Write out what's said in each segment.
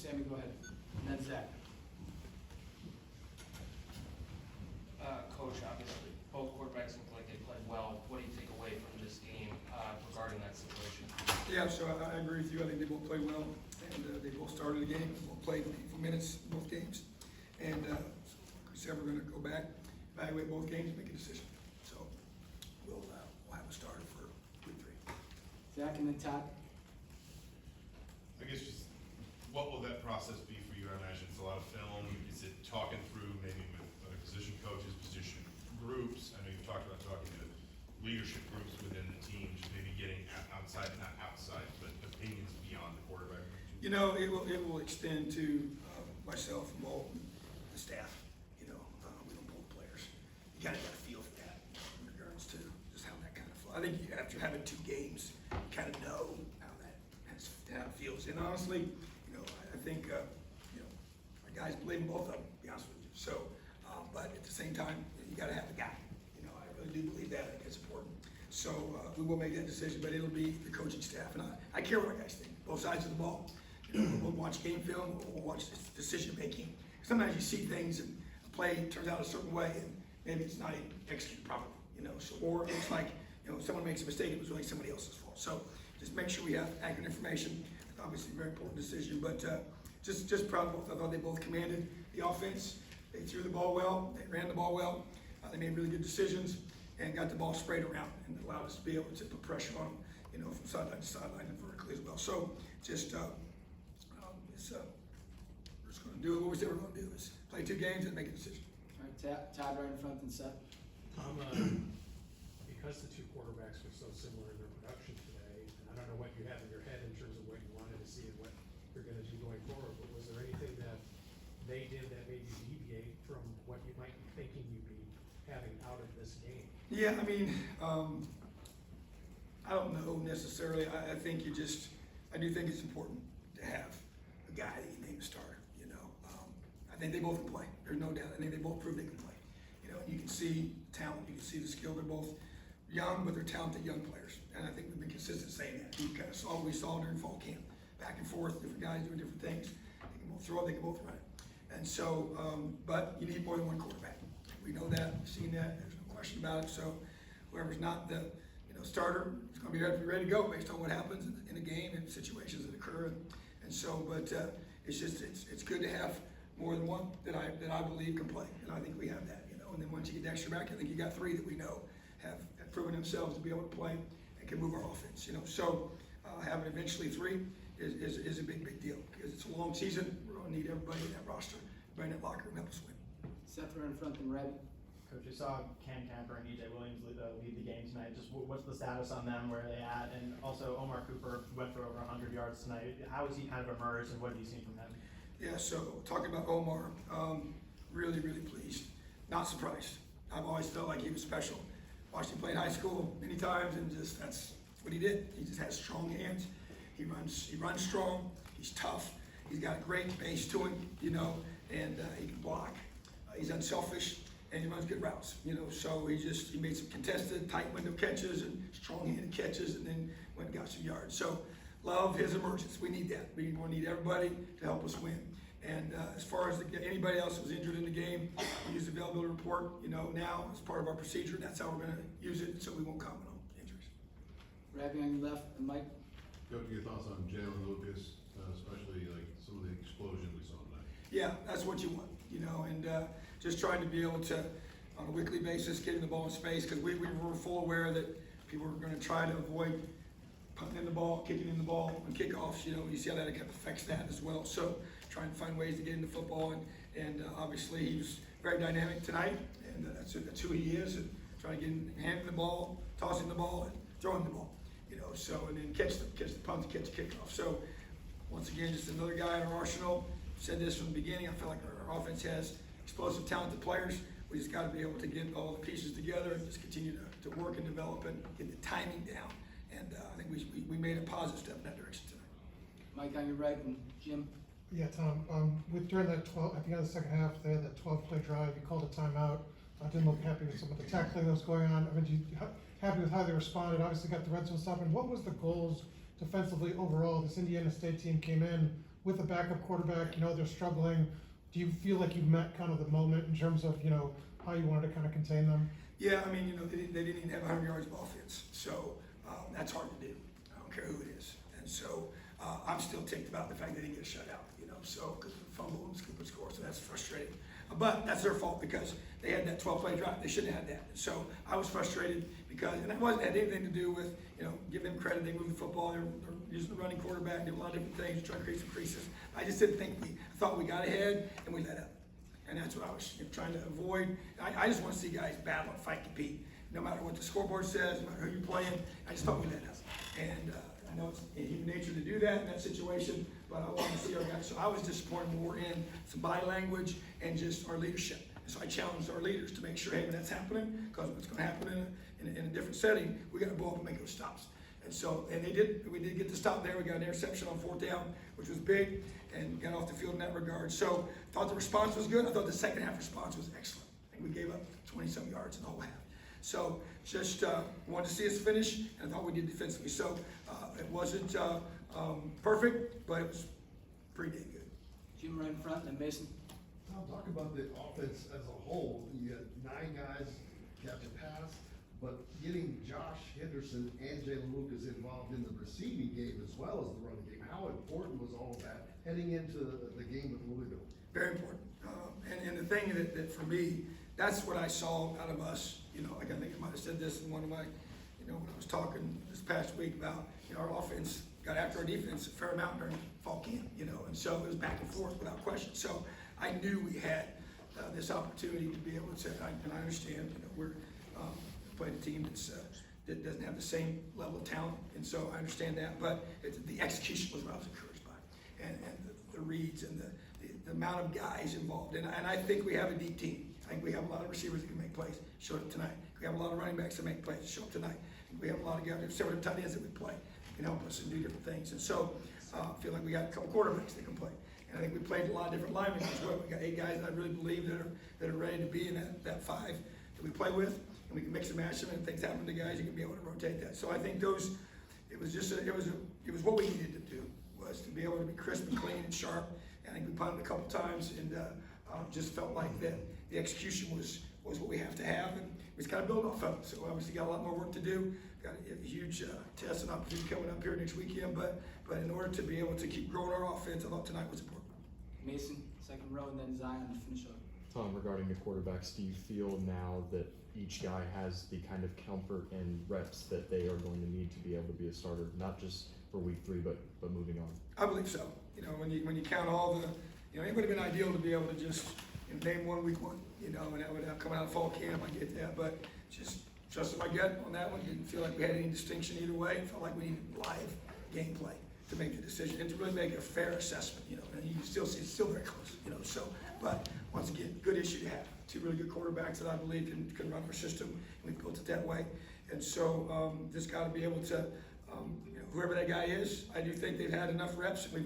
Sammy, go ahead. And then Zach. Coach, obviously, both quarterbacks look like they played well. What do you take away from this game regarding that situation? Yeah, so I agree with you. I think they both played well, and they both started the game. They both played for minutes in both games. And we said we're going to go back, evaluate both games, and make a decision. So we'll have a starter for week 3. Zach, and then Todd. I guess just what will that process be for you? I imagine it's a lot of film. Is it talking through maybe with other position coaches, position groups? I know you've talked about talking to leadership groups within the team, just maybe getting outside, not outside, but opinions beyond the quarterback. You know, it will extend to myself and Mo, the staff. You know, we don't pull the players. You kind of got a feel for that in regards to just how that kind of flow. I think after having 2 games, you kind of know how it feels. And honestly, you know, I think you know, our guys believe in both of them. To be honest with you. So, but at the same time, you got to have the guy. You know, I really do believe that. I think it's important. So we will make that decision, but it'll be the coaching staff, and I care what our guys think, both sides of the ball. You know, we'll watch game film, we'll watch decision making. Sometimes you see things and a play turns out a certain way, and maybe it's not even executed properly. You know, so or it looks like someone makes a mistake, it was really somebody else's fault. So just make sure we have accurate information. Obviously, a very important decision, but just proud of both. I thought they both commanded the offense. They threw the ball well, they ran the ball well, they made really good decisions, and got the ball sprayed around, and allowed us to be able to put pressure on them, from sideline to sideline and vertically as well. So just we're just going to do what we said we're going to do, is play 2 games and make a decision. All right, Todd right in front, and Seth. Because the 2 quarterbacks were so similar in their production today, and I don't know what you have in your head in terms of what you wanted to see and what you're going to do going forward, but was there anything that they did that made you deviate from what you might be thinking you'd be having out of this game? Yeah, I mean, I don't know necessarily. I think I do think it's important to have a guy that you name a starter. I think they both can play. There's no doubt. I think they both prove they can play. You can see talent, you can see the skill. They're both young, but they're talented young players. And I think we've been consistent saying that. We kind of saw what we saw during fall camp, back and forth, different guys doing different things. They can both throw it, they can both run it. And so, but you need more than one quarterback. We know that, we've seen that. There's no question about it. So whoever's not the starter is going to be ready to go based on what happens in the game and situations that occur. And so, but it's good to have more than one that I believe can play, and I think we have that. And then once you get the extra back, I think you got 3 that we know have proven themselves to be able to play and can move our offense. So having eventually 3 is a big deal, because it's a long season. We're going to need everybody in that roster, everybody in that locker room to help us win. Seth right in front, and red. Coach, you saw Cam Camper and EJ Williams lead the game tonight. Just what's the status on them? Where are they at? And also Omar Cooper went for over 100 yards tonight. How has he kind of emerged, and what have you seen from him? Yeah, so talking about Omar, really pleased. Not surprised. I've always felt like he was special. Watched him play in high school many times, and just that's what he did. He just has strong hands. He runs strong. He's tough. He's got a great base to him, and he can block. He's unselfish, and he runs good routes, So he made some contested, tight window catches and strong-handed catches, and then went and got some yards. So love his emergence. We need that. We need everybody to help us win. And as far as anybody else who was injured in the game, we use the availability report, now as part of our procedure. That's how we're going to use it, so we won't comment on injuries. Ravi on your left, and Mike. Coach, your thoughts on Jalen Lucas, especially like some of the explosions we saw tonight? Yeah, that's what you want, and just trying to be able to, on a weekly basis, getting the ball in space, because we were full aware that people were going to try to avoid punting in the ball, kicking in the ball on kickoffs. You see how that kind of affects that as well. So trying to find ways to get into football, and obviously he was very dynamic tonight, and that's who he is, and trying to get him handing the ball, tossing the ball, and throwing the ball. So and then catch the punt, catch the kickoff. So once again, just another guy in our arsenal. Said this from the beginning. I feel like our offense has explosive, talented players. We just got to be able to get all the pieces together and just continue to work and develop and get the timing down. And I think we made a positive step in that direction tonight. Mike on your right, and Jim. Yeah, Tom, during that at the end of the second half, they had that 12-play drive. You called a timeout. I didn't look happy with some of the tackling that was going on. Happy with how they responded. Obviously got the red zone stop. And what was the goals defensively overall? This Indiana State team came in with a backup quarterback, they're struggling. Do you feel like you've met kind of the moment in terms of, how you wanted to kind of contain them? Yeah, I mean, they didn't even have 100 yards of offense, so that's hard to do. I don't care who it is. And so I'm still ticked about the fact they didn't get a shutout, so because of the fumble and Cooper score, so that's frustrating. But that's their fault because they had that 12-play drive. They shouldn't have had that. So I was frustrated because, and it had anything to do with, give them credit. They moved the football. They're using the running quarterback. They did a lot of different things to try to create some creases. I just didn't think I thought we got ahead and we let up. And that's what I was trying to avoid. I just want to see guys battle and fight, compete. No matter what the scoreboard says, no matter who you're playing, I just thought we let up. And I know it's in human nature to do that in that situation, but I want to see our guys. So I was disappointed more in some body language and just our leadership. And so I challenged our leaders to make sure, hey, when that's happening, because it's going to happen in a different setting, we got to go up and make those stops. And so, and they did. We did get the stop there. We got an interception on 4th down, which was big, and got off the field in that regard. So I thought the response was good. I thought the second half response was excellent. I think we gave up 20-some yards in the whole half. So just wanted to see us finish, and I thought we did defensively. So it wasn't perfect, but it was pretty dang good. Jim right in front, and then Mason. Tom, talk about the offense as a whole. You had 9 guys catch a pass, but getting Josh Henderson and Jalen Lucas involved in the receiving game as well as the running game. How important was all of that heading into the game with Louisville? Very important. And the thing that for me, that's what I saw out of us. Like I think I might have said this in one of my, when I was talking this past week about, our offense got after our defense a fair amount during fall camp, and so it was back and forth without question. So I knew we had this opportunity to be able to, and I understand, we're playing a team that doesn't have the same level of talent, and so I understand that, but the execution was what I was encouraged by, and the reads and the amount of guys involved, and I think we have a deep team. I think we have a lot of receivers that can make plays, show up tonight. We have a lot of running backs that make plays, show up tonight. We have a lot of guys, several different tight ends that we play, can help us and do different things, and so I feel like we got a couple quarterbacks that can play. And I think we played a lot of different linemen as well. We got 8 guys that I really believe that are ready to be in that 5 that we play with, and we can mix and match them. And if things happen to guys, you can be able to rotate that. So I think it was what we needed to do, was to be able to be crisp and clean and sharp. And I think we punted a couple times, and just felt like that the execution was what we have to have, and we just got to build off of it. So obviously got a lot more work to do. Got a huge test and opportunity coming up here next weekend, but in order to be able to keep growing our offense, I thought tonight was important. Mason, second row, and then Zion to finish up. Tom, regarding the quarterbacks, do you feel now that each guy has the kind of comfort and reps that they are going to need to be able to be a starter, not just for week 3, but moving on? I believe so. When you count all the, it would have been ideal to be able to just name one week 1, and that would have come out of fall camp. I get that, but just trusted my gut on that one. Didn't feel like we had any distinction either way. Felt like we needed live gameplay to make the decision and to really make a fair assessment, and you can still see it's still very close, so, but once again, good issue to have. 2 really good quarterbacks that I believe can run our system, and we built it that way. And so, just got to be able to, whoever that guy is, I do think they've had enough reps, and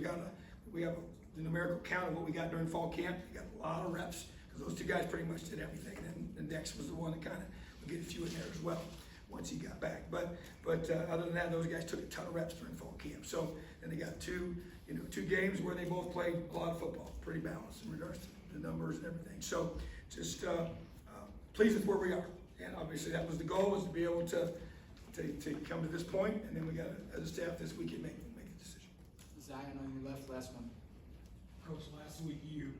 we have the numerical count of what we got during fall camp. We got a lot of reps, because those 2 guys pretty much did everything, and Dex was the one that kind of would get a few in there as well once he got back. But other than that, those guys took a ton of reps during fall camp. So then they got 2 games where they both played a lot of football, pretty balanced in regards to the numbers and everything. So just pleased with where we are. And obviously that was the goal, was to be able to come to this point, and then we got, as a staff this weekend, make a decision. Zion on your left, last one. Coach, last week you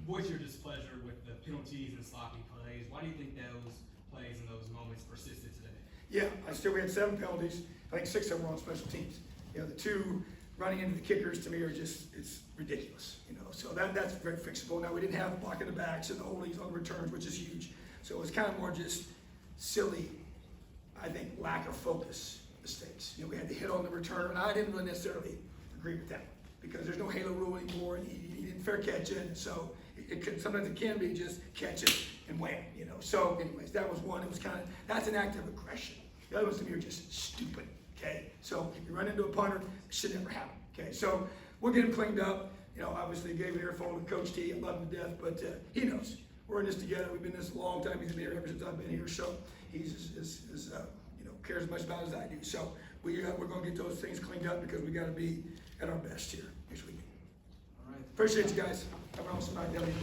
voiced your displeasure with the penalties and sloppy plays. Why do you think those plays and those moments persisted today? Yeah, we had 7 penalties. I think 6 of them were on special teams. The 2 running into the kickers to me are just, it's ridiculous. So that's very fixable. Now we didn't have blocking the backs and the oldies on the returns, which is huge. So it was kind of more just silly, I think, lack of focus mistakes. We had to hit on the return, and I didn't really necessarily agree with that because there's no halo rule anymore, and he didn't fair catch it. So sometimes it can be just catch it and wham, So anyways, that was one. It was kind of, that's an act of aggression. The other ones to me are just stupid, okay? So if you run into a punter, it should never happen, okay? So we'll get him cleaned up. Obviously gave an earful with Coach T. I love him to death, but he knows. We're in this together. We've been in this a long time. He's been here ever since I've been here. So he's cares as much about it as I do. So we're going to get those things cleaned up because we got to be at our best here next weekend. Appreciate you guys. Have an awesome night, W.